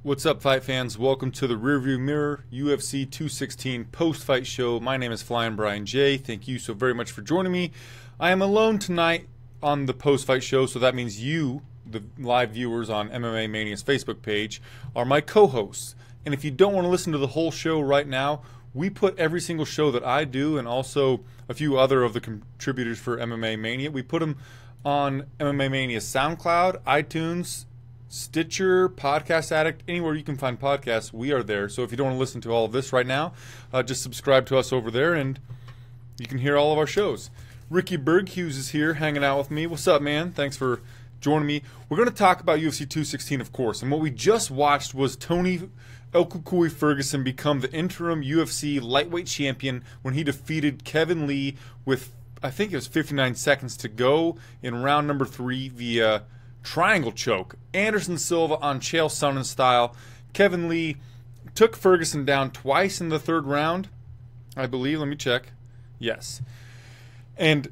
What's up, fight fans? Welcome to the Rearview Mirror UFC 216 post-fight show. My name is Flyin Brian J. Thank you so very much for joining me. I am alone tonight on the post-fight show, so that means you, the live viewers on MMA Mania's Facebook page, are my co-hosts. And if you don't want to listen to the whole show right now, we put every single show that I do and also a few other of the contributors for MMA Mania, we put them on MMA Mania's SoundCloud, iTunes, Stitcher, Podcast Addict, anywhere you can find podcasts, we are there. So if you don't want to listen to all of this right now, just subscribe to us over there and you can hear all of our shows. Ricky Berghughes is here hanging out with me. What's up, man? Thanks for joining me. We're going to talk about UFC 216, of course. And what we just watched was Tony El Cucuy Ferguson become the interim UFC lightweight champion when he defeated Kevin Lee with, I think it was 59 seconds to go in round number 3 via triangle choke. Anderson Silva on Chael Sonnen style. Kevin Lee took Ferguson down twice in the third round, I believe. Let me check. Yes. And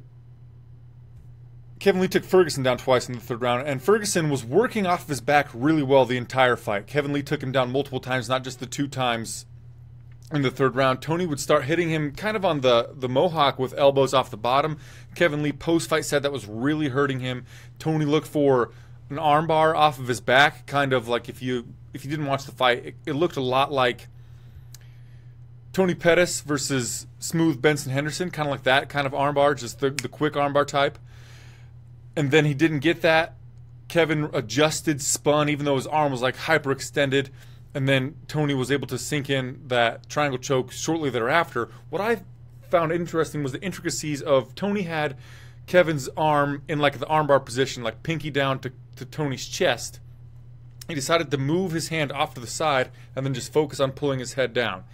Kevin Lee took Ferguson down twice in the third round, and Ferguson was working off of his back really well the entire fight. Kevin Lee took him down multiple times, not just the 2 times in the third round. Tony would start hitting him kind of on the mohawk with elbows off the bottom. Kevin Lee post-fight said that was really hurting him. Tony looked for an armbar off of his back, kind of like if you didn't watch the fight, it looked a lot like Tony Pettis versus Smooth Benson Henderson, kind of like that kind of armbar, just the quick armbar type. And then he didn't get that. Kevin adjusted, spun, even though his arm was like hyperextended. And then Tony was able to sink in that triangle choke shortly thereafter. What I found interesting was the intricacies of Tony had Kevin's arm in like the armbar position, like pinky down to Tony's chest. He decided to move his hand off to the side and then just focus on pulling his head down.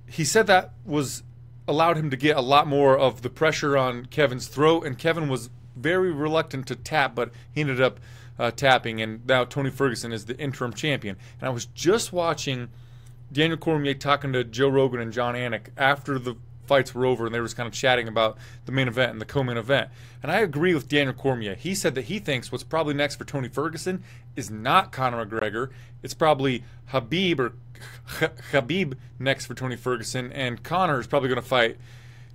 He said that was allowed him to get a lot more of the pressure on Kevin's throat, and Kevin was very reluctant to tap, but he ended up tapping, and now Tony Ferguson is the interim champion. And I was just watching Daniel Cormier talking to Joe Rogan and John Anik after the fights were over, and they were just kind of chatting about the main event and the co-main event. And I agree with Daniel Cormier. He said that he thinks what's probably next for Tony Ferguson is not Conor McGregor. It's probably Khabib next for Tony Ferguson, and Conor is probably going to fight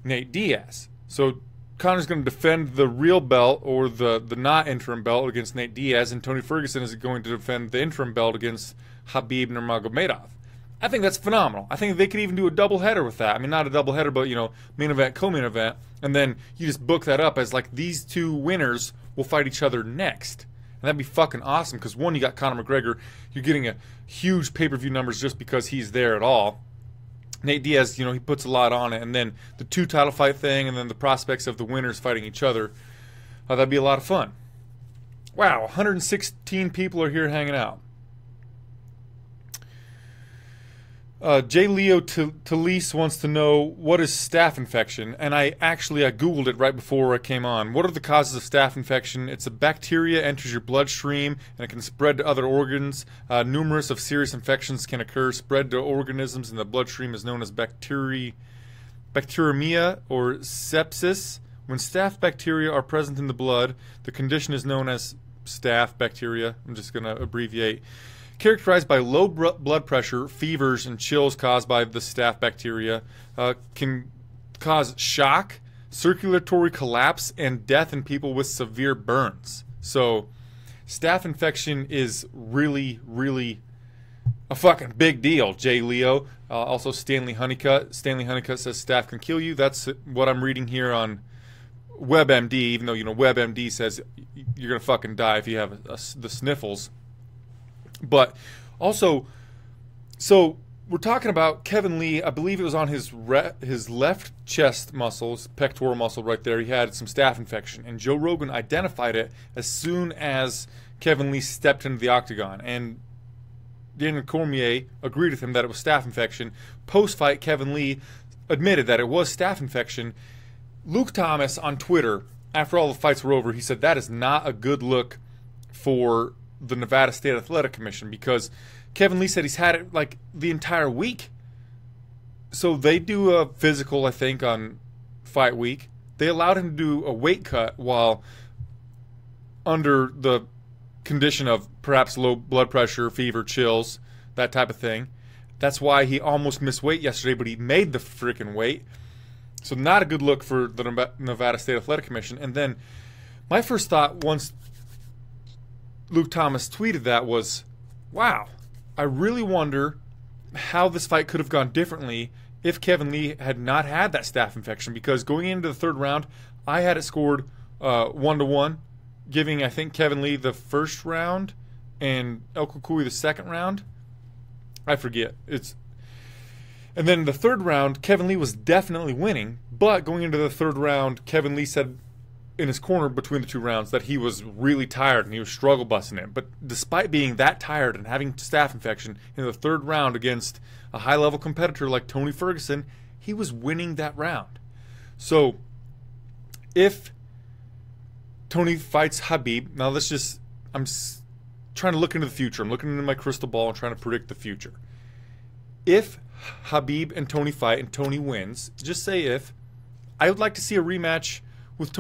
Nate Diaz. So Conor's going to defend the real belt, or the not interim belt, against Nate Diaz, and Tony Ferguson is going to defend the interim belt against Khabib Nurmagomedov. I think that's phenomenal. I think they could even do a doubleheader with that. I mean, not a doubleheader, but, you know, main event, co-main event, and then you just book that up as like these 2 winners will fight each other next. And that'd be fucking awesome, because one, you got Conor McGregor, you're getting a huge pay-per-view numbers just because he's there at all. Nate Diaz, you know, he puts a lot on it, and then the 2 title fight thing, and then the prospects of the winners fighting each other. That'd be a lot of fun. Wow, 116 people are here hanging out. J. Leo Talise wants to know, what is staph infection? And I Googled it right before I came on. What are the causes of staph infection? It's a bacteria enters your bloodstream, and it can spread to other organs. Numerous of serious infections can occur. Spread to organisms in the bloodstream is known as bacteremia or sepsis. When staph bacteria are present in the blood, the condition is known as staph bacteria. I'm just going to abbreviate. Characterized by low blood pressure, fevers, and chills caused by the staph bacteria, can cause shock, circulatory collapse, and death in people with severe burns. So, staph infection is really, really a fucking big deal, J. Leo. Also, Stanley Honeycutt. Stanley Honeycutt says staph can kill you. That's what I'm reading here on WebMD, even though, you know, WebMD says you're going to fucking die if you have the sniffles. But also, so we're talking about Kevin Lee. I believe it was on his left chest muscle, his pectoral muscle right there. He had some staph infection, and Joe Rogan identified it as soon as Kevin Lee stepped into the octagon. And Daniel Cormier agreed with him that it was staph infection. Post-fight, Kevin Lee admitted that it was staph infection. Luke Thomas on Twitter, after all the fights were over, he said that is not a good look for the Nevada State Athletic Commission, because Kevin Lee said he's had it like the entire week. So they do a physical, I think, on fight week. They allowed him to do a weight cut while under the condition of perhaps low blood pressure, fever, chills. that type of thing. That's why he almost missed weight yesterday, but he made the freaking weight. So not a good look for the Nevada State Athletic Commission. And then my first thought once Luke Thomas tweeted that was, wow, I really wonder how this fight could have gone differently if Kevin Lee had not had that staph infection. Because going into the third round, I had it scored 1-1, giving, I think, Kevin Lee the first round and El Cucuy the second round. I forget. And then the third round, Kevin Lee was definitely winning, but going into the third round, Kevin Lee said in his corner between the two rounds that he was really tired and he was struggle busting it. But despite being that tired and having staph infection in the third round against a high-level competitor like Tony Ferguson, he was winning that round. So if Tony fights Khabib, now I'm trying to look into the future. I'm looking into my crystal ball and trying to predict the future. If Khabib and Tony fight and Tony wins, just say if, I would like to see a rematch with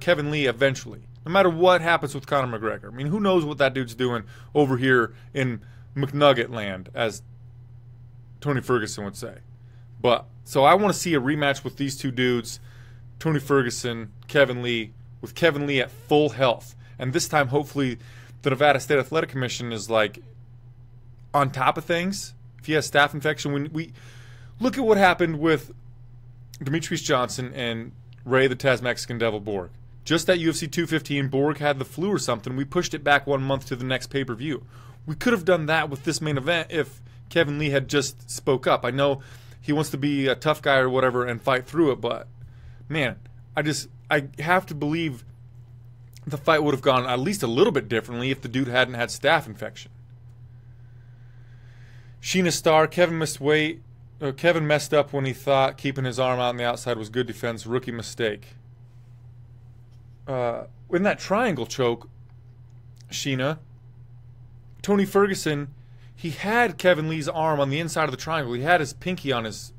Kevin Lee eventually. No matter what happens with Conor McGregor. I mean, who knows what that dude's doing over here in McNugget land, as Tony Ferguson would say. But so I want to see a rematch with these two dudes, Tony Ferguson, Kevin Lee, with Kevin Lee at full health. And this time, hopefully, the Nevada State Athletic Commission is like on top of things. If he has staph infection, when we look at what happened with Demetrius Johnson and Ray the Taz Mexican Devil Borg. Just at UFC 215, Borg had the flu or something. We pushed it back 1 month to the next pay-per-view. We could have done that with this main event if Kevin Lee had just spoke up. I know he wants to be a tough guy or whatever and fight through it, but man, I have to believe the fight would have gone at least a little bit differently if the dude hadn't had staph infection. Sheena Starr, Kevin missed weight. Kevin messed up when he thought keeping his arm out on the outside was good defense. Rookie mistake. In that triangle choke, Sheena, Tony Ferguson, he had Kevin Lee's arm on the inside of the triangle. He had his pinky on his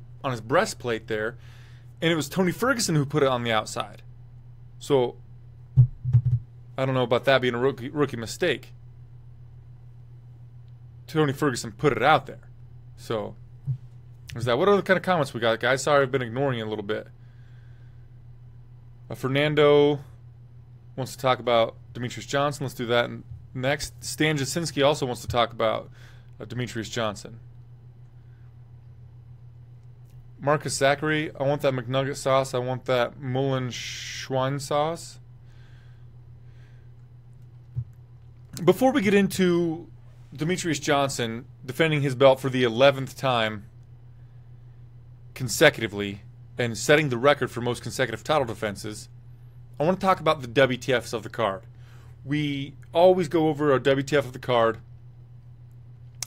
breastplate there, and it was Tony Ferguson who put it on the outside. So I don't know about that being a rookie mistake. Tony Ferguson put it out there. So there's that. What other kind of comments we got, guys? Sorry, I've been ignoring you a little bit. Fernando wants to talk about Demetrius Johnson. Let's do that next. Stan Jasinski also wants to talk about Demetrius Johnson. Marcus Zachary, I want that McNugget sauce. I want that Mullen Schwein sauce. Before we get into Demetrius Johnson defending his belt for the 11th time consecutively and setting the record for most consecutive title defenses, I want to talk about the WTFs of the card. We always go over our WTF of the card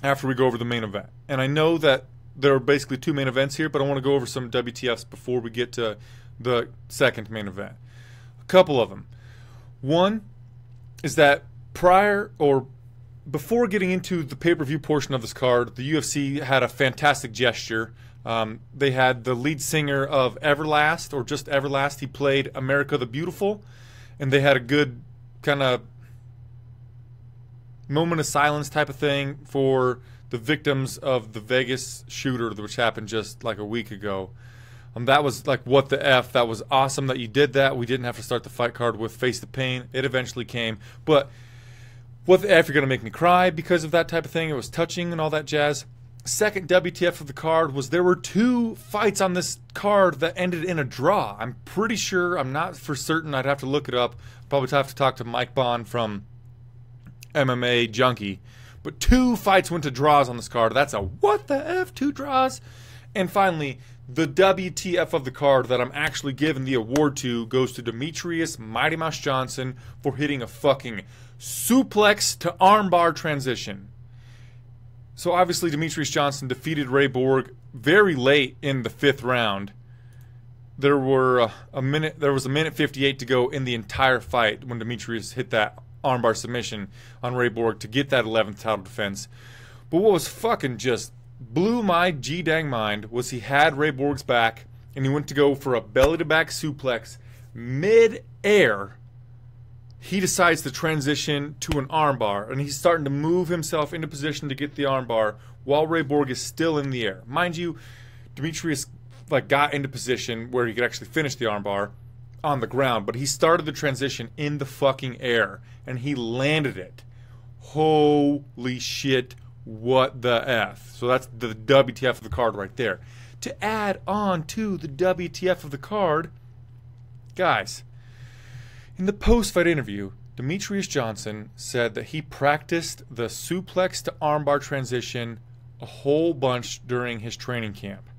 after we go over the main event. And I know that there are basically two main events here, but I want to go over some WTFs before we get to the second main event. A couple of them. One is that before getting into the pay-per-view portion of this card, the UFC had a fantastic gesture. They had the lead singer of Everlast, or just Everlast. He played America the Beautiful, and they had a good kind of moment of silence type of thing for the victims of the Vegas shooter, which happened just like a week ago. That was like, what the F. That was awesome that you did that. We didn't have to start the fight card with Face the Pain. It eventually came. But what the F, you're going to make me cry because of that type of thing. It was touching and all that jazz. Second WTF of the card was there were two fights on this card that ended in a draw. I'm pretty sure, I'm not for certain, I'd have to look it up. Probably have to talk to Mike Bond from MMA Junkie. But two fights went to draws on this card. That's a what the F, two draws. And finally, the WTF of the card that I'm actually giving the award to goes to Demetrius Mighty Mouse Johnson for hitting a fucking suplex to armbar transition. So obviously Demetrius Johnson defeated Ray Borg very late in the 5th round. There was a minute 58 to go in the entire fight when Demetrius hit that armbar submission on Ray Borg to get that 11th title defense. But what was fucking just blew my G-dang mind was he had Ray Borg's back and he went to go for a belly-to-back suplex mid-air he decides to transition to an armbar, and he's starting to move himself into position to get the armbar while Ray Borg is still in the air. Mind you, Demetrius got into position where he could actually finish the armbar on the ground, but he started the transition in the fucking air, and he landed it. Holy shit, what the F. So that's the WTF of the card right there. To add on to the WTF of the card, guys, in the post-fight interview, Demetrius Johnson said that he practiced the suplex to armbar transition a whole bunch during his training camp.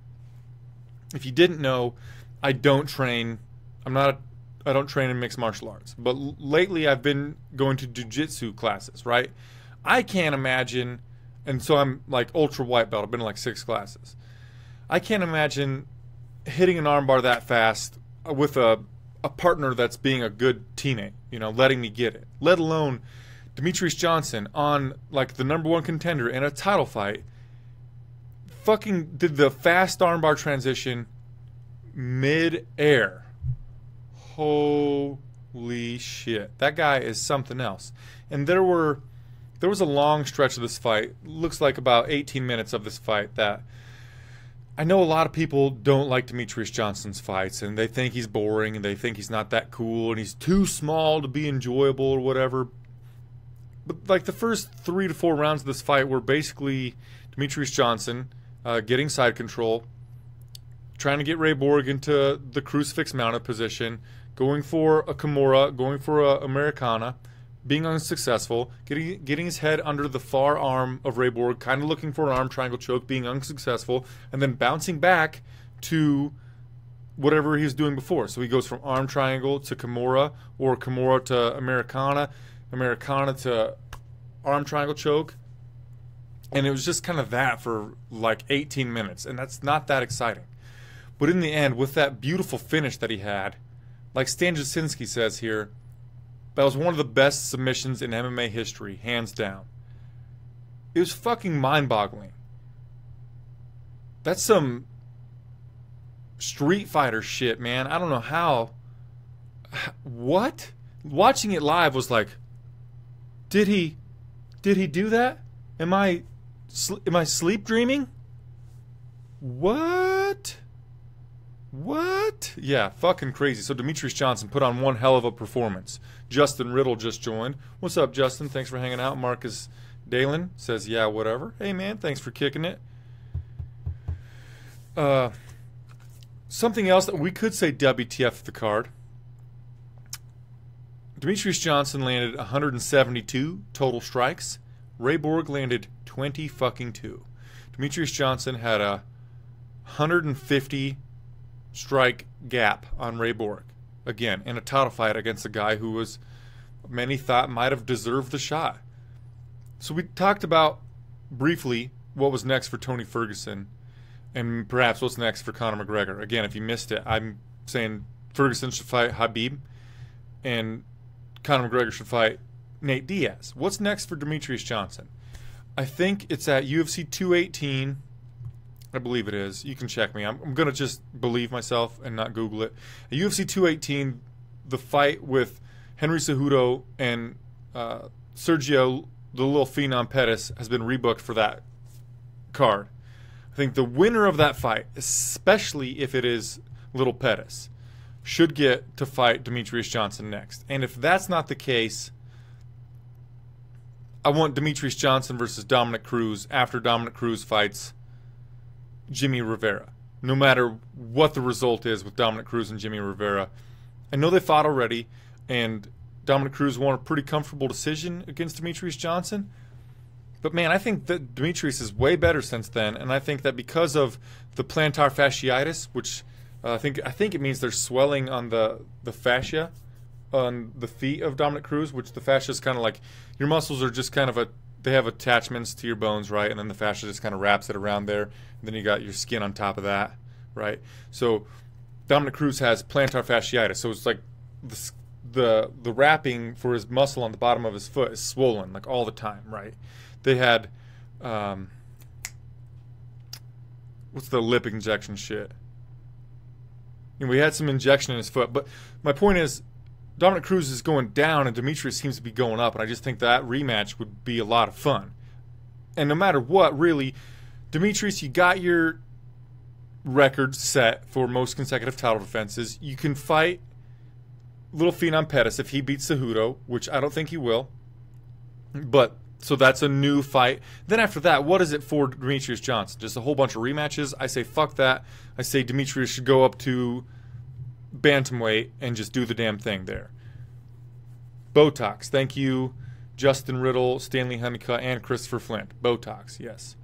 If you didn't know, I don't train in mixed martial arts, but lately I've been going to jiu-jitsu classes, right? I can't imagine, and so I'm ultra white belt. I've been in 6 classes. I can't imagine hitting an armbar that fast with a partner that's being a good teammate, letting me get it. Let alone Demetrius Johnson on the number 1 contender in a title fight fucking did the fast armbar transition mid-air. Holy shit. That guy is something else. And there was a long stretch of this fight, looks like about 18 minutes of this fight, that I know a lot of people don't like Demetrius Johnson's fights, and they think he's boring, and they think he's not that cool, and he's too small to be enjoyable or whatever. But the first 3 to 4 rounds of this fight were basically Demetrius Johnson getting side control, trying to get Ray Borg into the crucifix mounted position, going for a Kimura, going for a Americana, being unsuccessful, getting his head under the far arm of Ray Borg, kind of looking for an arm triangle choke, being unsuccessful, and then bouncing back to whatever he was doing before. So he goes from arm triangle to Kimura, or Kimura to Americana, Americana to arm triangle choke. And it was just kind of that for 18 minutes, and that's not that exciting. But in the end, with that beautiful finish that he had, like Stan Jasinski says here, that was one of the best submissions in MMA history, hands down. It was fucking mind-boggling. That's some Street Fighter shit, man. I don't know how. What? Watching it live was like, did he do that? Am I sleep dreaming? What? Yeah, fucking crazy. So Demetrius Johnson put on one hell of a performance. Justin Riddle just joined. What's up, Justin? Thanks for hanging out. Marcus Dalen says, yeah, whatever. Hey, man, thanks for kicking it. Something else that we could say WTF the card. Demetrius Johnson landed 172 total strikes. Ray Borg landed 20 fucking 2. Demetrius Johnson had a 150 strike gap on Ray Borg. Again, in a title fight against a guy who many thought might have deserved the shot. So we talked about briefly what was next for Tony Ferguson and perhaps what's next for Conor McGregor. Again, if you missed it, I'm saying Ferguson should fight Khabib and Conor McGregor should fight Nate Diaz. What's next for Demetrius Johnson? I think it's at UFC 218. I believe it is. You can check me. I'm going to just believe myself and not Google it. At UFC 218, the fight with Henry Cejudo and Sergio, the little phenom Pettis, has been rebooked for that card. I think the winner of that fight, especially if it is Little Pettis, should get to fight Demetrius Johnson next. And if that's not the case, I want Demetrius Johnson versus Dominic Cruz after Dominic Cruz fights Jimmy Rivera. No matter what the result is with Dominic Cruz and Jimmy Rivera. I know they fought already, and Dominic Cruz won a pretty comfortable decision against Demetrius Johnson. But man, I think that Demetrius is way better since then, and I think that because of the plantar fasciitis, which I think it means there's swelling on the fascia on the feet of Dominic Cruz, which the fascia is kind of like, your muscles are just kind of they have attachments to your bones, right? And then the fascia just kind of wraps it around there. And then you got your skin on top of that, right? So Dominic Cruz has plantar fasciitis. So it's like the wrapping for his muscle on the bottom of his foot is swollen like all the time, right? They had what's the lip injection shit? We had some injection in his foot, but my point is, Dominic Cruz is going down and Demetrius seems to be going up, and I just think that rematch would be a lot of fun. And no matter what, really, Demetrius, you got your record set for most consecutive title defenses. You can fight Little Phenom Pettis if he beats Cejudo, which I don't think he will. But, so that's a new fight. Then after that, what is it for Demetrius Johnson? Just a whole bunch of rematches? I say fuck that. I say Demetrius should go up to bantamweight and just do the damn thing there. Botox, thank you. Justin Riddle, Stanley Honeycutt, and Christopher Flint. Botox, yes.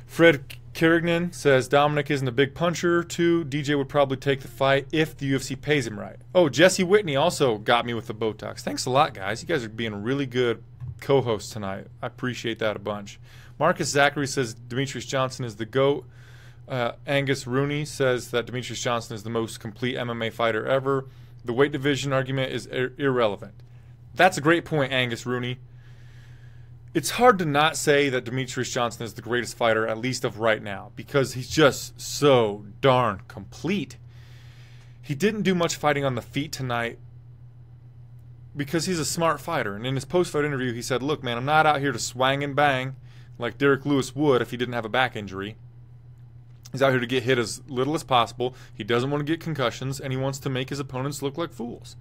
Fred Kerrigan says Dominic isn't a big puncher, too. DJ would probably take the fight if the UFC pays him right. Oh, Jesse Whitney also got me with the Botox. Thanks a lot, guys. You guys are being really good co-hosts tonight. I appreciate that a bunch. Marcus Zachary says Demetrius Johnson is the GOAT. Angus Rooney says that Demetrius Johnson is the most complete MMA fighter ever. The weight division argument is irrelevant. That's a great point, Angus Rooney. It's hard to not say that Demetrius Johnson is the greatest fighter, at least of right now, because he's just so darn complete. He didn't do much fighting on the feet tonight because he's a smart fighter. And in his post-fight interview, he said, look, man, I'm not out here to swang and bang like Derek Lewis would if he didn't have a back injury. He's out here to get hit as little as possible. He doesn't want to get concussions, and he wants to make his opponents look like fools.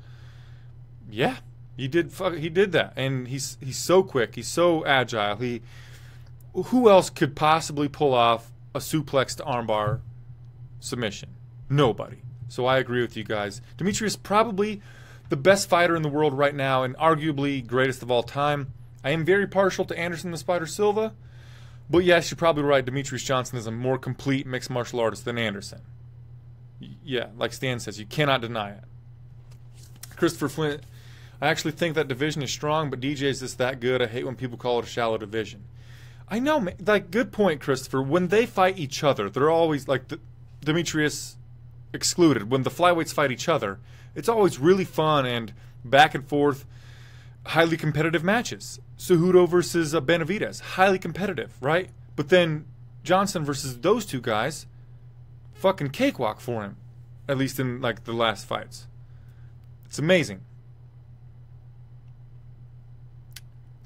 Yeah. He did that, and he's so quick. He's so agile. Who else could possibly pull off a suplex to armbar submission? Nobody. So I agree with you guys. Demetrius probably the best fighter in the world right now, and arguably greatest of all time. I am very partial to Anderson the Spider Silva, but yes, you're probably right. Demetrius Johnson is a more complete mixed martial artist than Anderson. Yeah, like Stan says, you cannot deny it. Christopher Flint. I actually think that division is strong, but DJ is just that good. I hate when people call it a shallow division. I know, man. Like, good point, Christopher. When they fight each other, they're always, like, Demetrius excluded. When the flyweights fight each other, it's always really fun and back and forth, highly competitive matches. Cejudo versus Benavidez, highly competitive, right? But then Johnson versus those two guys, fucking cakewalk for him, at least in, like, the last fights. It's amazing.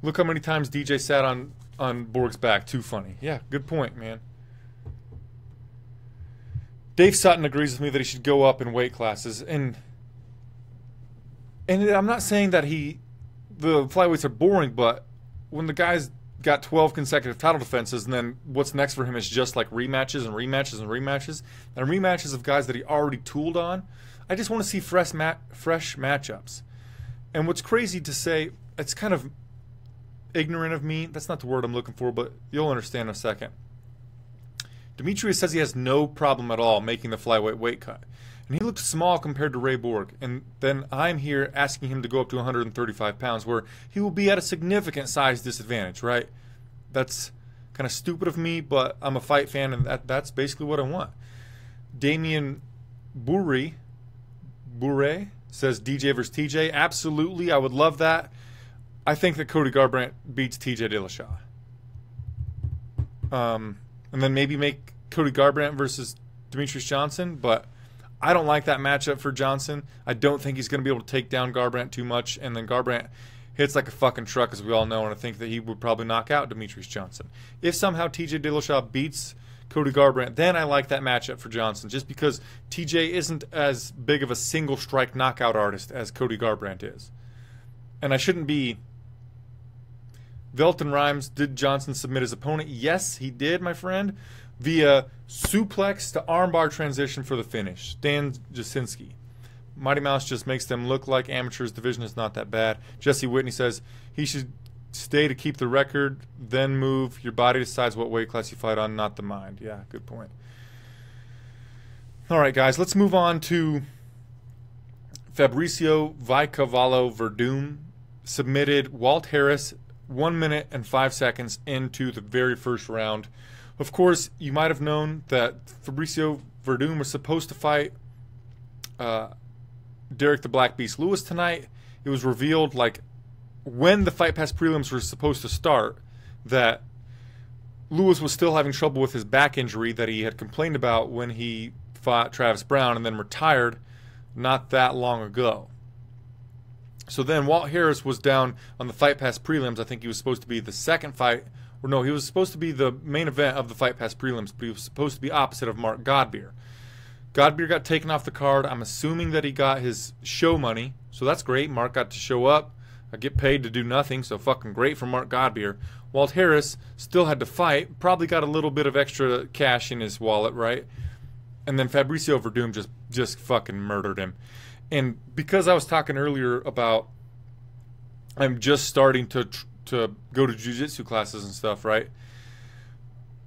Look how many times DJ sat on Borg's back. Too funny. Yeah, good point, man. Dave Sutton agrees with me that he should go up in weight classes. And I'm not saying that the flyweights are boring, but when the guy's got 12 consecutive title defenses, and then what's next for him is just like rematches and rematches and rematches, and rematches of guys that he already tooled on, I just want to see fresh matchups. And what's crazy to say, it's kind of ignorant of me. That's not the word I'm looking for, but you'll understand in a second. Demetrius says he has no problem at all making the flyweight weight cut. And he looks small compared to Ray Borg. And then I'm here asking him to go up to 135 pounds, where he will be at a significant size disadvantage, right? That's kind of stupid of me, but I'm a fight fan, and that's basically what I want. Damian Bourre says DJ versus TJ. Absolutely, I would love that. I think that Cody Garbrandt beats TJ Dillashaw. And then maybe make Cody Garbrandt versus Demetrius Johnson, but I don't like that matchup for Johnson. I don't think he's going to be able to take down Garbrandt too much, and then Garbrandt hits like a fucking truck, as we all know, and I think that he would probably knock out Demetrius Johnson. If somehow TJ Dillashaw beats Cody Garbrandt, then I like that matchup for Johnson, just because TJ isn't as big of a single-strike knockout artist as Cody Garbrandt is. And I shouldn't be... Velton Rhymes, did Johnson submit his opponent? Yes, he did, my friend, via suplex to armbar transition for the finish. Dan Jasinski. Mighty Mouse just makes them look like amateurs. Division is not that bad. Jesse Whitney says he should stay to keep the record, then move. Your body decides what weight class you fight on, not the mind. Yeah, good point. All right, guys, let's move on to Fabricio Werdum submitted Walt Harris 1 minute and 5 seconds into the very first round. Of course, you might have known that Fabricio Werdum was supposed to fight Derek the Black Beast Lewis tonight. It was revealed, like, when the Fight Pass prelims were supposed to start, that Lewis was still having trouble with his back injury that he had complained about when he fought Travis Brown and then retired not that long ago. So then Walt Harris was down on the Fight Pass prelims. I think he was supposed to be the second fight. Or no, he was supposed to be the main event of the Fight Pass prelims, but he was supposed to be opposite of Mark Godbeer. Godbeer got taken off the card. I'm assuming that he got his show money, so that's great. Mark got to show up. I get paid to do nothing, so fucking great for Mark Godbeer. Walt Harris still had to fight. Probably got a little bit of extra cash in his wallet, right? And then Fabricio Werdum just fucking murdered him. And because I was talking earlier about I'm just starting to go to jiu-jitsu classes and stuff, right?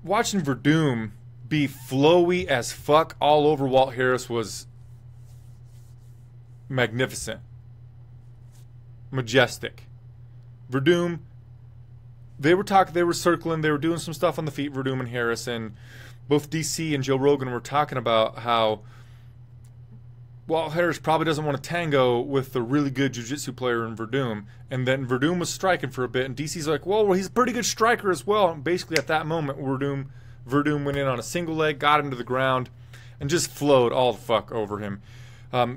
Watching Werdum be flowy as fuck all over Walt Harris was magnificent. Majestic. Werdum, they were circling, they were doing some stuff on the feet, Werdum and Harris, and both DC and Joe Rogan were talking about how Walt Harris probably doesn't want to tango with the really good jiu-jitsu player in Werdum. And then Werdum was striking for a bit, and DC's like, well, he's a pretty good striker as well. And basically at that moment, Werdum went in on a single leg, got him to the ground, and just flowed all the fuck over him.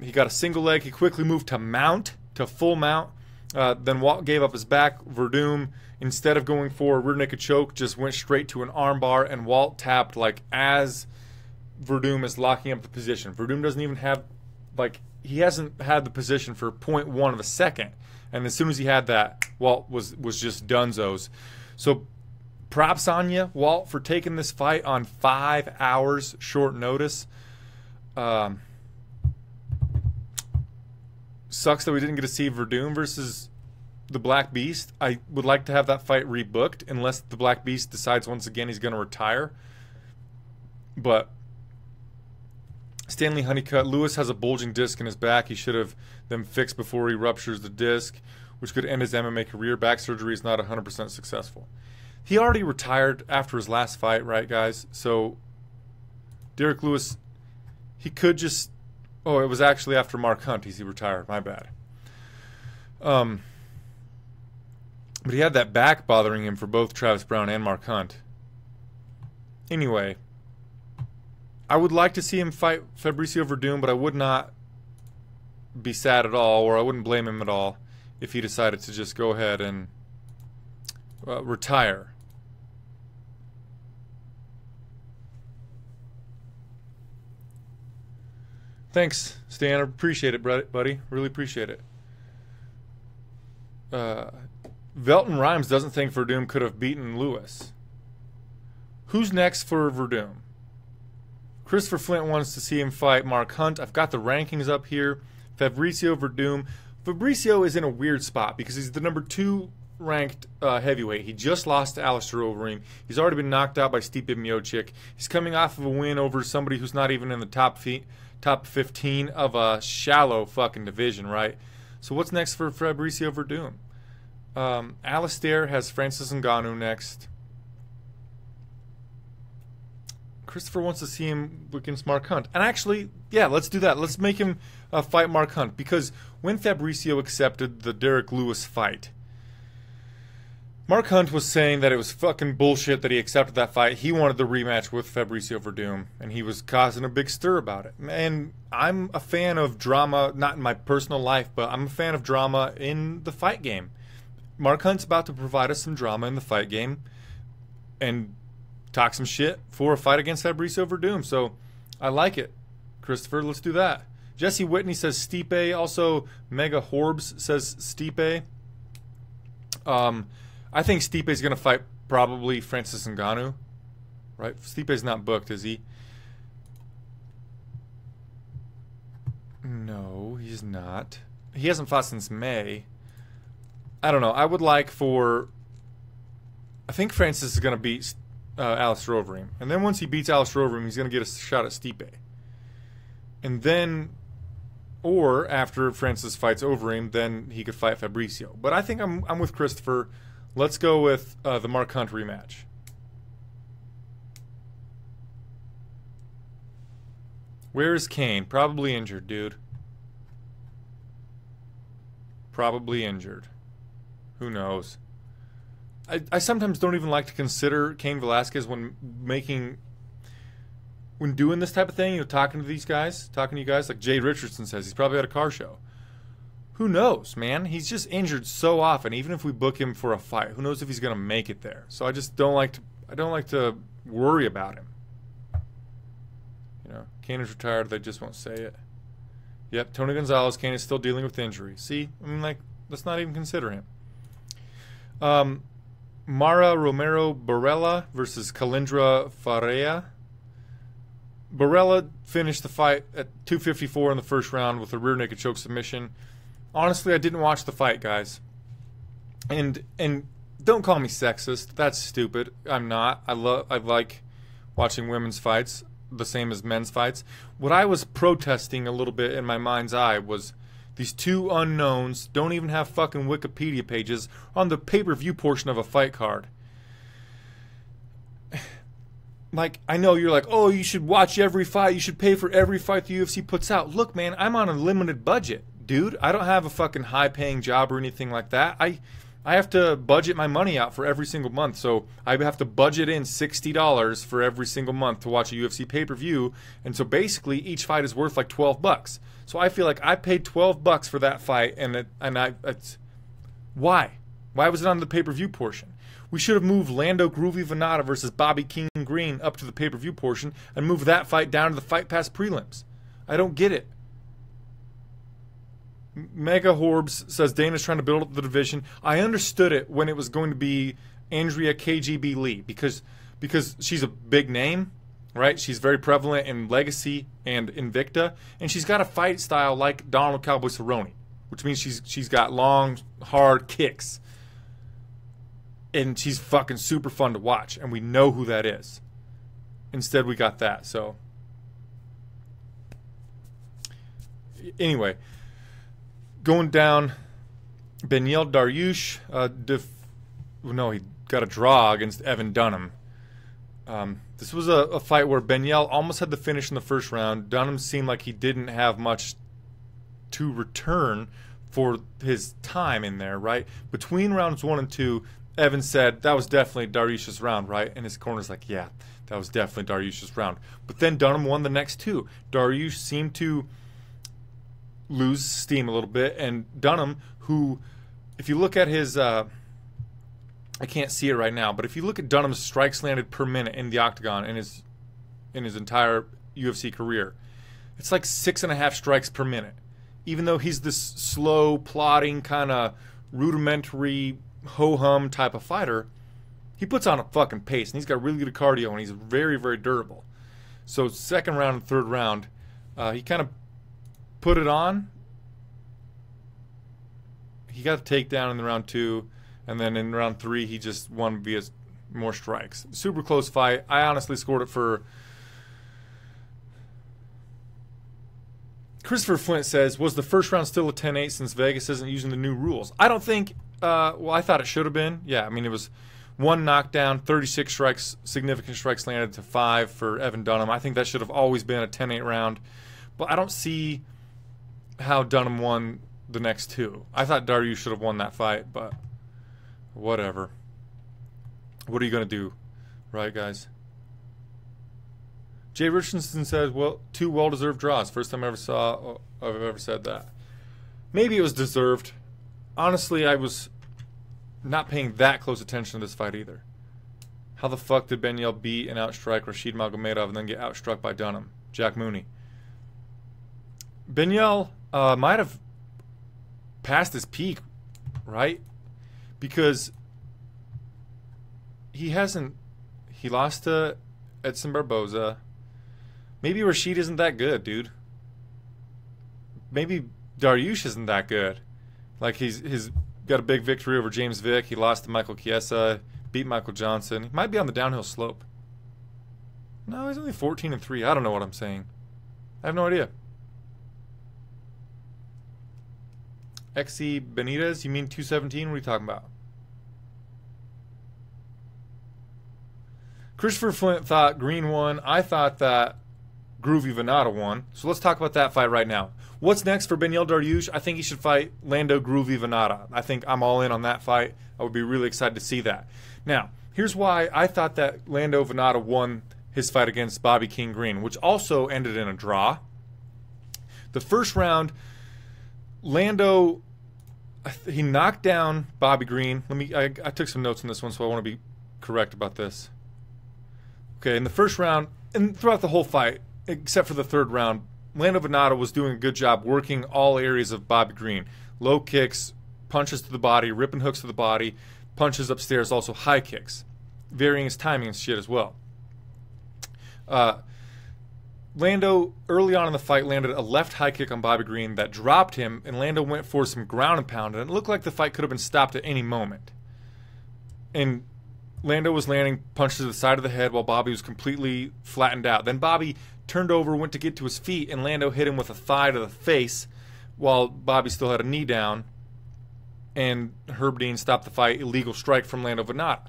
He got a single leg. He quickly moved to full mount. Then Walt gave up his back. Werdum, instead of going for a rear naked choke, just went straight to an arm bar, and Walt tapped like as Werdum is locking up the position. Werdum doesn't even have, he hasn't had the position for 0.1 of a second. And as soon as he had that, Walt was just dunzos. So props on you, Walt, for taking this fight on 5 hours short notice. Sucks that we didn't get to see Werdum versus the Black Beast. I would like to have that fight rebooked unless the Black Beast decides once again he's going to retire. But Stanley Honeycutt, Lewis has a bulging disc in his back. He should have them fixed before he ruptures the disc, which could end his MMA career. Back surgery is not 100% successful. He already retired after his last fight, right, guys? So Derek Lewis, he could just... Oh, it was actually after Mark Hunt he retired. My bad. But he had that back bothering him for both Travis Brown and Mark Hunt. Anyway, I would like to see him fight Fabricio Werdum, but I would not be sad at all, or I wouldn't blame him at all if he decided to just go ahead and retire. Thanks, Stan. I appreciate it, buddy. Really appreciate it. Velton Rhymes doesn't think Werdum could have beaten Lewis. Who's next for Werdum? Christopher Flint wants to see him fight Mark Hunt. I've got the rankings up here. Fabricio Werdum. Fabricio is in a weird spot because he's the number 2 ranked heavyweight. He just lost to Alistair Overeem. He's already been knocked out by Stipe Miocic. He's coming off of a win over somebody who's not even in the top 15 of a shallow fucking division, right? So what's next for Fabricio Werdum? Alistair has Francis Ngannou next. Christopher wants to see him against Mark Hunt. And actually, yeah, let's do that. Let's make him fight Mark Hunt. Because when Fabricio accepted the Derek Lewis fight, Mark Hunt was saying that it was fucking bullshit that he accepted that fight. He wanted the rematch with Fabricio Werdum, and he was causing a big stir about it. And I'm a fan of drama, not in my personal life, but I'm a fan of drama in the fight game. Mark Hunt's about to provide us some drama in the fight game and talk some shit for a fight against Fabricio Werdum. So I like it. Christopher, let's do that. Jesse Whitney says Stipe. Also, Mega Horbs says Stipe. I think Stipe's going to fight probably Francis Ngannou. Right? Stipe's not booked, is he? No, he's not. He hasn't fought since May. I don't know. I would like for... I think Francis is going to beat Alistair Overeem. And then once he beats Alistair Overeem, he's going to get a shot at Stipe. And then... Or after Francis fights Overeem, then he could fight Fabricio. But I think I'm with Christopher. Let's go with the Mark Hunt rematch. Where is Cain? Probably injured, dude. Probably injured. Who knows? I sometimes don't even like to consider Cain Velasquez when doing this type of thing, talking to you guys, like Jay Richardson says, he's probably at a car show. who knows, man? He's just injured so often. Even if we book him for a fight, who knows if he's going to make it there? So I just don't like to worry about him. You know, Cain is retired. They just won't say it. Yep, Tony Gonzalez. Cain is still dealing with injury. See, I mean, like, let's not even consider him. Mara Romero Barella versus Kalindra Farea. Barella finished the fight at 254 in the first round with a rear naked choke submission. Honestly, I didn't watch the fight, guys. And don't call me sexist. That's stupid. I'm not. I like watching women's fights the same as men's fights. What I was protesting a little bit in my mind's eye was these two unknowns don't even have fucking Wikipedia pages on the pay-per-view portion of a fight card. Like, I know you're like, oh, you should watch every fight. You should pay for every fight the UFC puts out. Look, man, I'm on a limited budget, dude. I don't have a fucking high-paying job or anything like that. I have to budget my money out for every single month. So I have to budget in $60 for every single month to watch a UFC pay-per-view. And so basically each fight is worth like $12. So I feel like I paid $12 for that fight, and it's why? Why was it on the pay-per-view portion? We should have moved Lando Groovy Venata versus Bobby King Green up to the pay-per-view portion and moved that fight down to the Fight Pass prelims. I don't get it. Mega Horbs says Dana's trying to build up the division. I understood it when it was going to be Andrea KGB Lee because she's a big name, right? She's very prevalent in Legacy and Invicta, and she's got a fight style like Donald Cowboy Cerrone, which means she's got long, hard kicks. And she's fucking super fun to watch, and we know who that is. Instead, we got that, so. Anyway, going down, Beneil Dariush, he got a draw against Evan Dunham. This was a fight where Beneil almost had the finish in the first round. Dunham seemed like he didn't have much to return for his time in there, right? Between rounds 1 and 2, Evan said, that was definitely Dariush's round, right? And his corner's like, yeah, that was definitely Dariush's round. But then Dunham won the next 2. Dariush seemed to lose steam a little bit. And Dunham, who, if you look at his, I can't see it right now, but if you look at Dunham's strikes landed per minute in the octagon in his entire UFC career, it's like 6.5 strikes per minute. Even though he's this slow, plodding, kind of rudimentary, ho-hum type of fighter, he puts on a fucking pace, and he's got really good cardio, and he's very, very durable. So second round and third round, he kind of put it on. He got a takedown in the round 2, and then in round 3, he just won via more strikes. Super close fight. I honestly scored it for... Christopher Flint says, was the first round still a 10-8 since Vegas isn't using the new rules? I don't think... well, I thought it should have been. Yeah, I mean, it was 1 knockdown, 36 strikes, significant strikes landed to 5 for Evan Dunham. I think that should have always been a 10-8 round. But I don't see how Dunham won the next 2. I thought Dariush should have won that fight, but whatever. What are you going to do? Right, guys? Jay Richardson says, well, 2 well-deserved draws. First time I've ever said that. Maybe it was deserved. Honestly, I was not paying that close attention to this fight either. How the fuck did Beneil beat and outstrike Rashid Magomedov and then get outstruck by Dunham? Jack Mooney. Beneil might have passed his peak, right? Because he lost to Edson Barboza. Maybe Rashid isn't that good, dude. Maybe Dariush isn't that good. Like, he's got a big victory over James Vick. He lost to Michael Chiesa, beat Michael Johnson. He might be on the downhill slope. No, he's only 14-3. I don't know what I'm saying. I have no idea. XC Benitez, you mean 217? What are you talking about? Christopher Flint thought Green won. I thought that Groovy Venata won. So let's talk about that fight right now. What's next for Beneil Dariush? I think he should fight Lando Groovy Venata. I think I'm all in on that fight. I would be really excited to see that. Now, here's why I thought that Lando Venata won his fight against Bobby King Green, which also ended in a draw. The first round, Lando he knocked down Bobby Green. I took some notes on this one, so I want to be correct about this. Okay, in the first round, and throughout the whole fight, except for the third round, Lando Venata was doing a good job working all areas of Bobby Green. Low kicks, punches to the body, ripping hooks to the body, punches upstairs, also high kicks. Varying his timing and shit as well. Lando, early on in the fight, landed a left high kick on Bobby Green that dropped him, and Lando went for some ground and pound, and it looked like the fight could have been stopped at any moment. And Lando was landing punches to the side of the head while Bobby was completely flattened out. Then Bobby turned over, went to get to his feet, and Lando hit him with a thigh to the face while Bobby still had a knee down. And Herb Dean stopped the fight. Illegal strike from Lando Venata.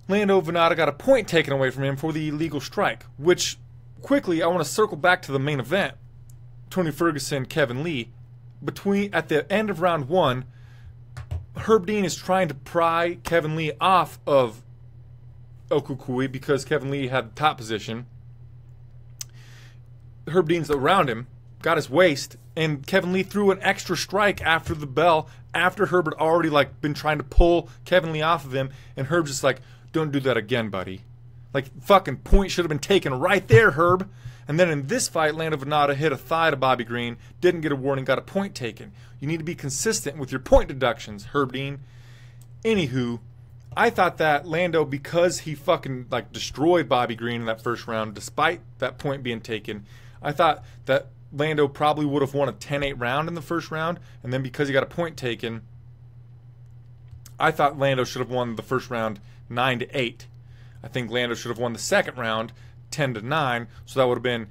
Lando Venata got a point taken away from him for the illegal strike, which, quickly, I want to circle back to the main event. Tony Ferguson, Kevin Lee. At the end of round 1, Herb Dean is trying to pry Kevin Lee off of Okukui because Kevin Lee had the top position. Herb Dean's around him, got his waist, and Kevin Lee threw an extra strike after the bell, after Herb had already been trying to pull Kevin Lee off of him, and Herb's just like, don't do that again, buddy. Fucking point should have been taken right there, Herb. And then in this fight, Lando Venata hit a thigh to Bobby Green, didn't get a warning, got a point taken. You need to be consistent with your point deductions, Herb Dean. Anywho, I thought that Lando, because he fucking destroyed Bobby Green in that first round, despite that point being taken, I thought that Lando probably would have won a 10-8 round in the first round, and then because he got a point taken, I thought Lando should have won the first round 9-8. I think Lando should have won the second round 10-9, so that would have been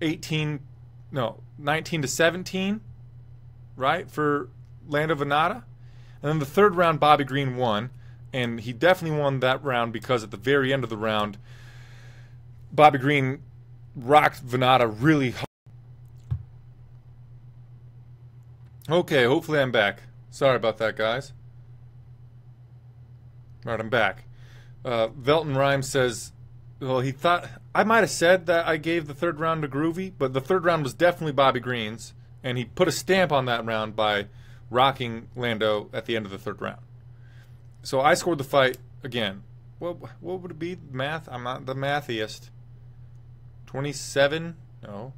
19-17, right, for Lando Venata. And then the third round, Bobby Green won, and he definitely won that round because at the very end of the round, Bobby Green rocked Venata really hard. Okay, hopefully I'm back. Sorry about that, guys. All right, I'm back. Velton Rhymes says, well, he thought I might have said that I gave the third round to Groovy, but the third round was definitely Bobby Green's, and he put a stamp on that round by rocking Lando at the end of the third round. So I scored the fight again. What would it be? Math? I'm not the mathiest. 27? No.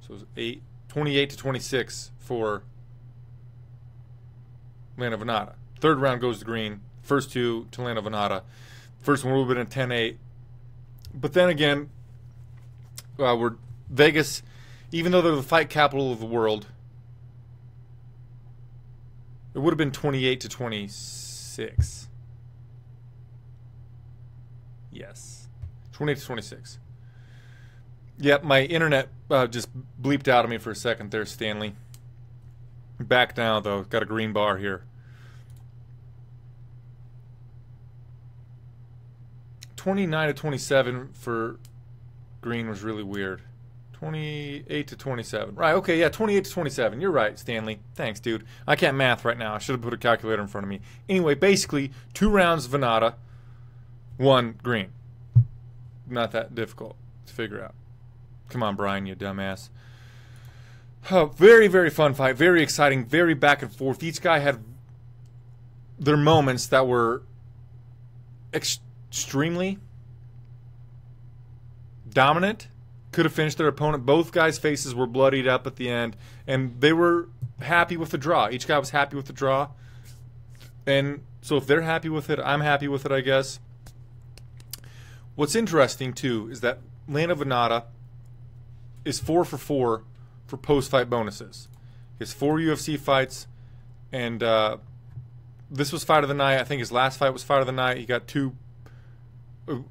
So it was 28-26 for Lando Venata. Third round goes to Green. First two to Lando Venata. First one would have been a 10-8. But then again, we're Vegas, even though they're the fight capital of the world, it would have been 28-26. Yes. 28-26. Yep, my internet just bleeped out of me for a second there, Stanley. Back now, though. Got a green bar here. 29-27 for Green was really weird. 28-27. Right, okay, yeah, 28-27. You're right, Stanley. Thanks, dude. I can't math right now. I should have put a calculator in front of me. Anyway, basically, 2 rounds Venata, 1 Green. Not that difficult to figure out. Come on, Brian, you dumbass. Oh, very, very fun fight. Very exciting. Very back and forth. Each guy had their moments that were extremely dominant. Could have finished their opponent. Both guys' faces were bloodied up at the end, and they were happy with the draw. Each guy was happy with the draw. And so if they're happy with it, I'm happy with it, I guess. What's interesting, too, is that Lando Venata is 4 for 4 for post-fight bonuses. He has 4 UFC fights, and this was fight of the night. I think his last fight was fight of the night. He got 2.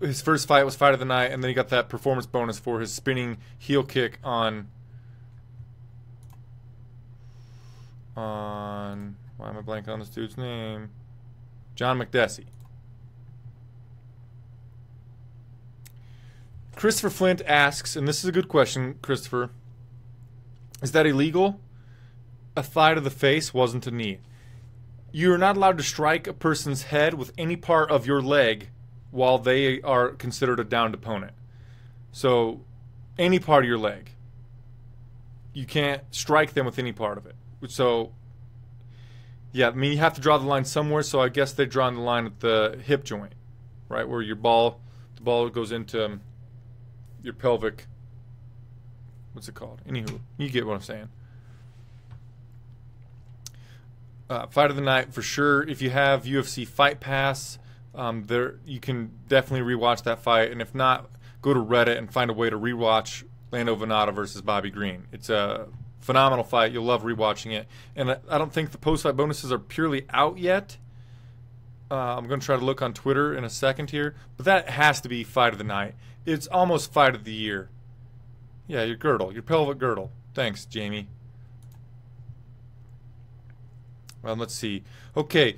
His first fight was fight of the night, and then he got that performance bonus for his spinning heel kick on why am I blanking on this dude's name? John McDessie. Christopher Flint asks, and this is a good question, Christopher, is that illegal? A thigh to the face wasn't a knee. You're not allowed to strike a person's head with any part of your leg while they are considered a downed opponent. So, any part of your leg. You can't strike them with any part of it. So, Yeah, I mean, you have to draw the line somewhere, so I guess they're drawing the line at the hip joint, right, where the ball goes into your pelvic. What's it called? Anywho, you get what I'm saying. Fight of the night for sure. If you have UFC Fight Pass, there you can definitely rewatch that fight, and if not, go to Reddit and find a way to rewatch Lando Venata versus Bobby Green. It's a phenomenal fight. You'll love rewatching it. And I don't think the post-fight bonuses are purely out yet. I'm going to try to look on Twitter in a second here. But that has to be fight of the night. It's almost fight of the year. Yeah, your girdle. Your pelvic girdle. Thanks, Jamie. Let's see. Okay.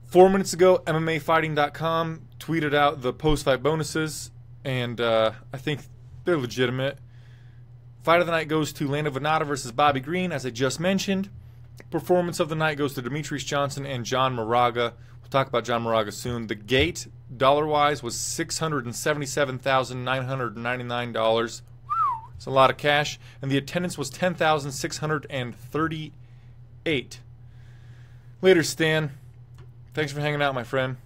4 minutes ago, MMAfighting.com tweeted out the post-fight bonuses. And I think they're legitimate. Fight of the night goes to Lando Venata versus Bobby Green, as I just mentioned. Performance of the night goes to Demetrius Johnson and John Moraga. We'll talk about John Moraga soon. The gate, dollar-wise, was $677,999. It's a lot of cash. And the attendance was 10,638. Later, Stan. Thanks for hanging out, my friend.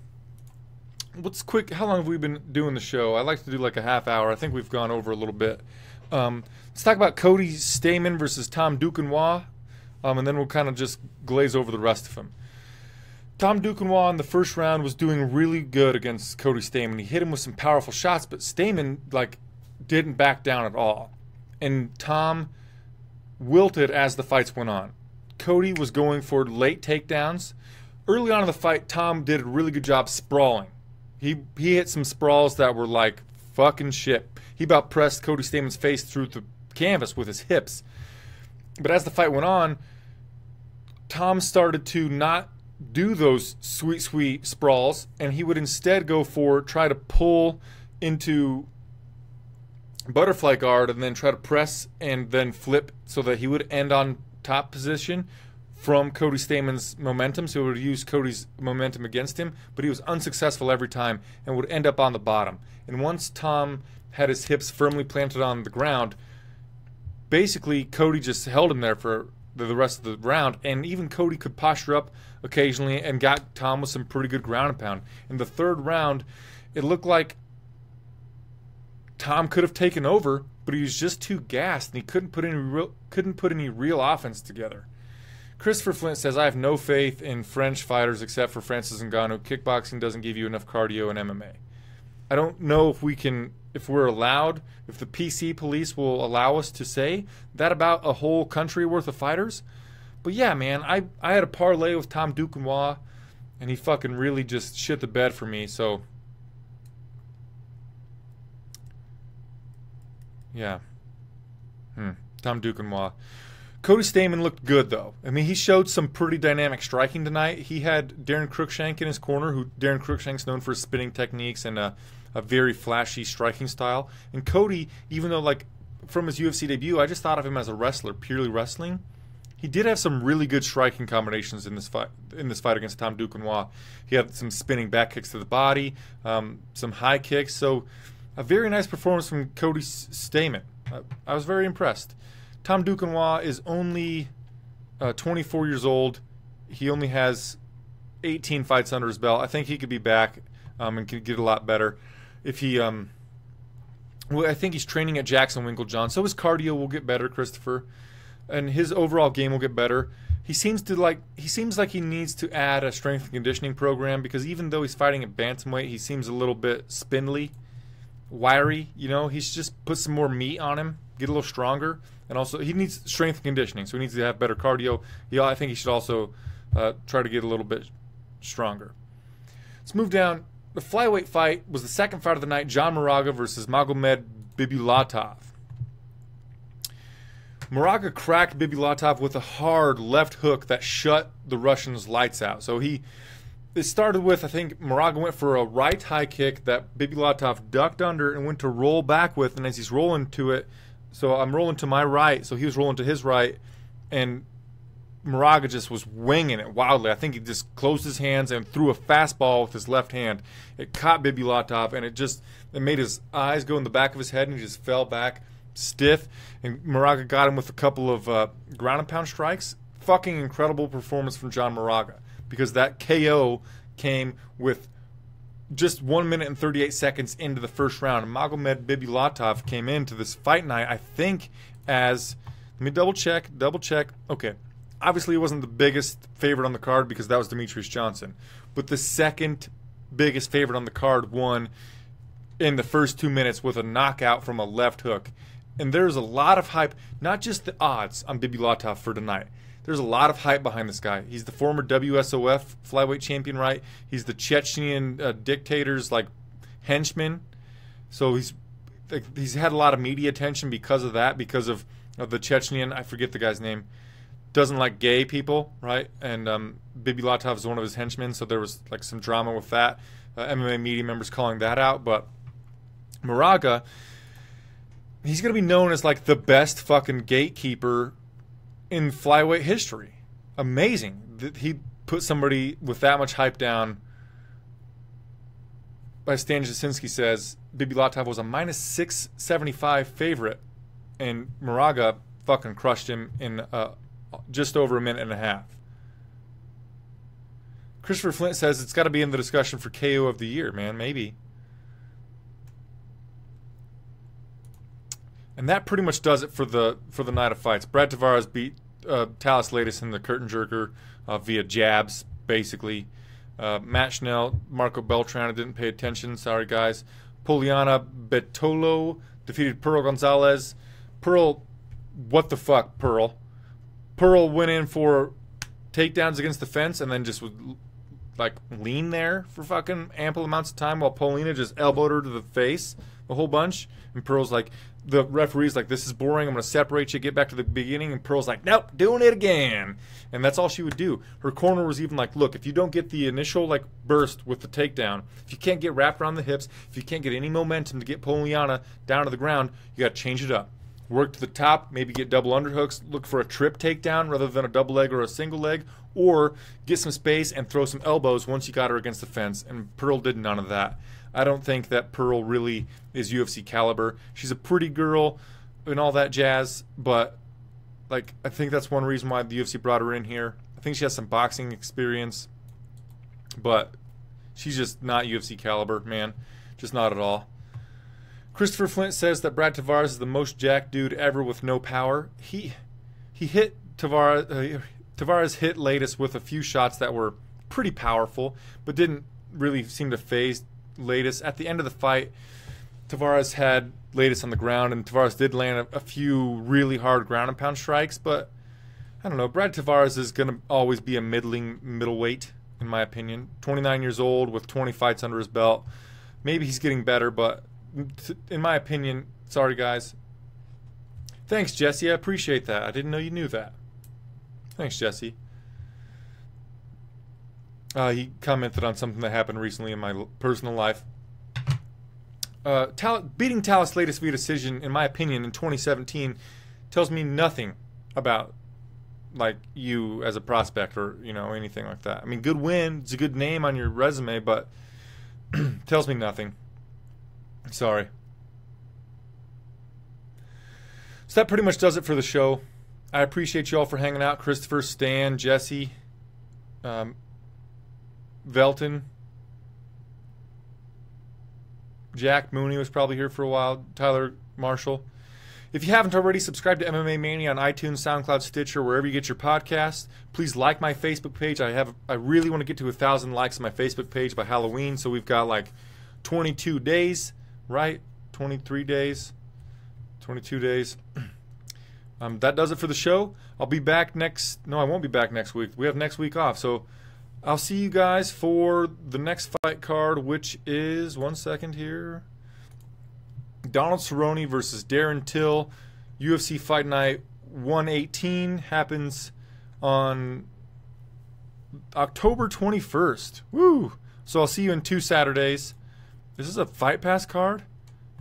What's quick? How long have we been doing the show? I like to do like a half hour. I think we've gone over a little bit. Let's talk about Cody Stamann versus Tom Duquesnoy, and then we'll kind of just glaze over the rest of them. Tom Duquesnoy in the first round was doing really good against Cody Stamann. He hit him with some powerful shots, but Stamann didn't back down at all. And Tom wilted as the fights went on. Cody was going for late takedowns. Early on in the fight, Tom did a really good job sprawling. He hit some sprawls that were like fucking shit. He about pressed Cody Stamann's face through the canvas with his hips. But as the fight went on, Tom started to not do those sweet sprawls, and he would instead try to pull into butterfly guard and then try to press and then flip so that he would end on top position from Cody Stamann's momentum. So he would use Cody's momentum against him, but he was unsuccessful every time and would end up on the bottom. And once Tom had his hips firmly planted on the ground, basically Cody just held him there for the rest of the round, and even Cody could posture up occasionally and got Tom with some pretty good ground and pound. In the third round, it looked like Tom could have taken over, but he was just too gassed and he couldn't put any real offense together. Christopher Flint says, I have no faith in French fighters except for Francis Ngannou. Kickboxing doesn't give you enough cardio in MMA. I don't know if we're allowed, if the PC police will allow us to say that about a whole country worth of fighters. But yeah, man, I had a parlay with Tom Duquesnoy, and he fucking really just shit the bed for me, so yeah. Tom Duquesnoy. Cody Stamann looked good, though. I mean, he showed some pretty dynamic striking tonight. He had Darren Cruikshank in his corner, who Darren Cruikshank's known for his spinning techniques and a very flashy striking style. And Cody, even though, from his UFC debut, I just thought of him as a wrestler, purely wrestling. He did have some really good striking combinations in this fight against Tom Duquesnoy. He had some spinning back kicks to the body, some high kicks. So a very nice performance from Cody Stamann. I was very impressed. Tom Duquesnoy is only 24 years old. He only has 18 fights under his belt. I think he could be back and could get a lot better. If he, I think he's training at Jackson Winklejohn, so his cardio will get better, Christopher, and his overall game will get better. He seems like he needs to add a strength and conditioning program, because even though he's fighting at bantamweight, he seems a little bit spindly, wiry. He's just put some more meat on him, get a little stronger. And also, he needs strength and conditioning, so he needs to have better cardio. I think he should also try to get a little bit stronger. Let's move down. The flyweight fight was the second fight of the night, John Moraga versus Magomed Bibulatov. Moraga cracked Bibulatov with a hard left hook that shut the Russian's lights out. So it started with, I think, Moraga went for a right high kick that Bibulatov ducked under and went to roll back with, and as he's rolling to it, so I'm rolling to my right, so he was rolling to his right, and Moraga just was winging it wildly. I think he just closed his hands and threw a fastball with his left hand. It caught Bibulatov, and it made his eyes go in the back of his head, and he just fell back stiff. And Moraga got him with a couple of ground and pound strikes. fucking incredible performance from John Moraga, because that KO came with just 1 minute and 38 seconds into the first round. And Magomed Bibulatov came into this fight night, I think, as, let me double check. Okay. Obviously, he wasn't the biggest favorite on the card because that was Demetrius Johnson. But the second biggest favorite on the card won in the first 2 minutes with a knockout from a left hook. And there's a lot of hype, not just the odds on Bibulatov for tonight. There's a lot of hype behind this guy. He's the former WSOF flyweight champion, right? He's the Chechnyan dictator's like henchman. So he's had a lot of media attention because of that, because of the Chechnyan, I forget the guy's name, doesn't like gay people, right? And Bibulatov is one of his henchmen, so there was like some drama with that. MMA media members calling that out. But Moraga, he's going to be known as like the best fucking gatekeeper in flyweight history. Amazing that he put somebody with that much hype down. By Stan Jasinski says Bibulatov was a minus 675 favorite, and Moraga fucking crushed him in just over a minute and a half. Christopher Flint says it's got to be in the discussion for KO of the year, man. Maybe. And that pretty much does it for the night of fights. Brad Tavares beat Talis Latis in the curtain jerker via jabs, basically. Matt Schnell, Marco Beltran didn't pay attention. Sorry, guys. Poliana Betolo defeated Pearl Gonzalez. Pearl, what the fuck, Pearl? Pearl went in for takedowns against the fence and then just would like lean there for fucking ample amounts of time while Paulina just elbowed her to the face a whole bunch. And Pearl's like, the referee's like, this is boring, I'm going to separate you, get back to the beginning. And Pearl's like, nope, doing it again. And that's all she would do. Her corner was even like, look, if you don't get the initial like burst with the takedown, if you can't get wrapped around the hips, if you can't get any momentum to get Poliana down to the ground, you got to change it up. Work to the top, maybe get double underhooks, look for a trip takedown rather than a double leg or a single leg, or get some space and throw some elbows once you got her against the fence. And Pearl did none of that. I don't think that Pearl really is UFC caliber. She's a pretty girl and all that jazz, but like I think that's one reason why the UFC brought her in here. I think she has some boxing experience, but she's just not UFC caliber, man. Just not at all. Christopher Flint says that Brad Tavares is the most jacked dude ever with no power. He hit Tavares. Tavares hit Latis with a few shots that were pretty powerful, but didn't really seem to phase Latis. At the end of the fight, Tavares had Latis on the ground, and Tavares did land a few really hard ground and pound strikes, but I don't know. Brad Tavares is going to always be a middleweight, in my opinion. 29 years old with 20 fights under his belt. Maybe he's getting better, but in my opinion, sorry guys. Thanks, Jesse. I appreciate that. I didn't know you knew that. Thanks, Jesse. He commented on something that happened recently in my personal life. Beating Talis Latis via decision, in my opinion, in 2017, tells me nothing about like you as a prospect or anything like that. I mean, good win. It's a good name on your resume, but tells me nothing. Sorry. So that pretty much does it for the show. I appreciate you all for hanging out. Christopher, Stan, Jesse, Velton, Jack Mooney was probably here for a while, Tyler Marshall. If you haven't already, subscribe to MMA Mania on iTunes, SoundCloud, Stitcher, wherever you get your podcasts. Please like my Facebook page. I really want to get to 1,000 likes on my Facebook page by Halloween, so we've got like 22 days, right? 23 days, 22 days. That does it for the show. I'll be back I won't be back next week. We have next week off, so I'll see you guys for the next fight card, which is, one second here, Donald Cerrone versus Darren Till. UFC Fight Night 118 happens on October 21st. Woo! So I'll see you in 2 Saturdays. Is this a Fight Pass card?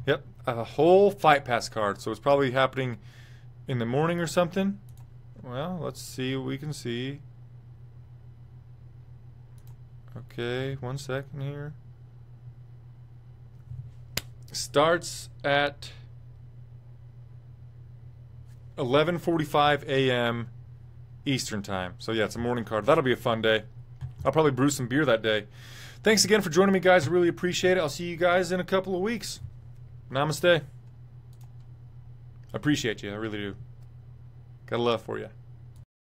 Yep, a whole Fight Pass card. So it's probably happening in the morning or something. Well, let's see what we can see. Okay, 1 second here. Starts at 11:45 a.m. Eastern time. So yeah, it's a morning card. That'll be a fun day. I'll probably brew some beer that day. Thanks again for joining me, guys. I really appreciate it. I'll see you guys in a couple of weeks. Namaste. I appreciate you. I really do. Got a love for you.